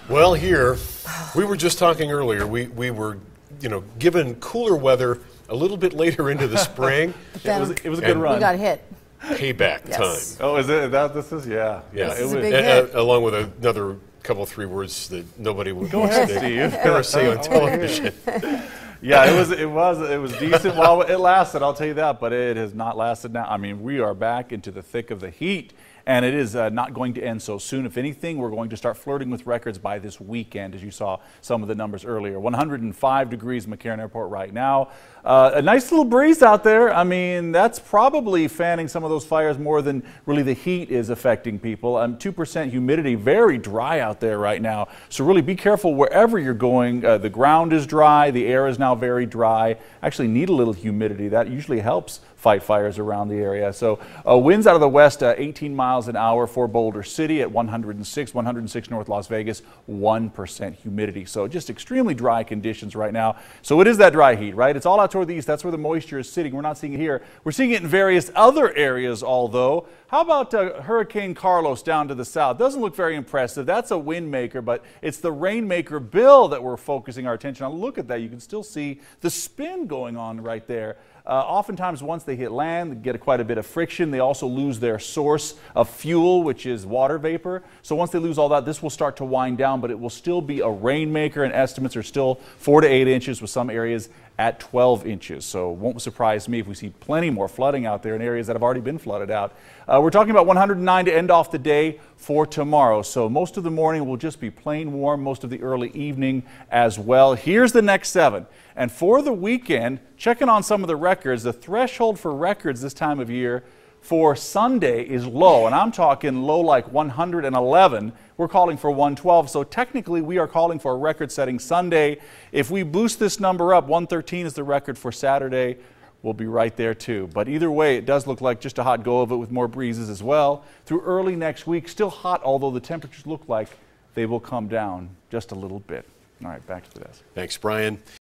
Well, here, we were just talking earlier, we were, given cooler weather a little bit later into the spring. It was a good run. We got hit. Payback Yes. time. Oh, is it that this is? Yeah. Yeah, This is a big hit. Along with another couple, 3 words that nobody would Go ahead, ever Steve. say on television. Yeah, it was decent while it lasted, I'll tell you that, but it has not lasted now. I mean, we are back into the thick of the heat, and it is not going to end so soon. If anything, we're going to start flirting with records by this weekend, as you saw some of the numbers earlier. 105 degrees McCarran Airport right now. A nice little breeze out there. I mean, that's probably fanning some of those fires more than really the heat is affecting people. 2% humidity, very dry out there right now. So really be careful wherever you're going. The ground is dry. The air is now very dry. Actually need a little humidity. That usually helps fight fires around the area. So winds out of the west, 18 miles an hour for Boulder City at 106 North Las Vegas, 1% humidity. So just extremely dry conditions right now. So it is that dry heat, right? It's all out toward the east. That's where the moisture is sitting. We're not seeing it here. We're seeing it in various other areas, although. How about Hurricane Carlos down to the south? Doesn't look very impressive. That's a wind maker, but it's the rainmaker Bill that we're focusing our attention on. Look at that. You can still see the spin going on right there. Oftentimes, once they hit land, they get quite a bit of friction. They also lose their source of fuel, which is water vapor. So once they lose all that, this will start to wind down, but it will still be a rainmaker, and estimates are still 4 to 8 inches, with some areas at 12 inches. So it won't surprise me if we see plenty more flooding out there in areas that have already been flooded out. We're talking about 109 to end off the day for tomorrow. So most of the morning will just be plain warm, most of the early evening as well. Here's the next 7. And for the weekend, checking on some of the records, the threshold for records this time of year for Sunday is low, and I'm talking low like 111. We're calling for 112, so technically we are calling for a record-setting Sunday. If we boost this number up, 113 is the record for Saturday. We'll be right there too. But either way, it does look like just a hot go of it with more breezes as well. Through early next week, still hot, although the temperatures look like they will come down just a little bit. All right, back to the desk. Thanks, Brian.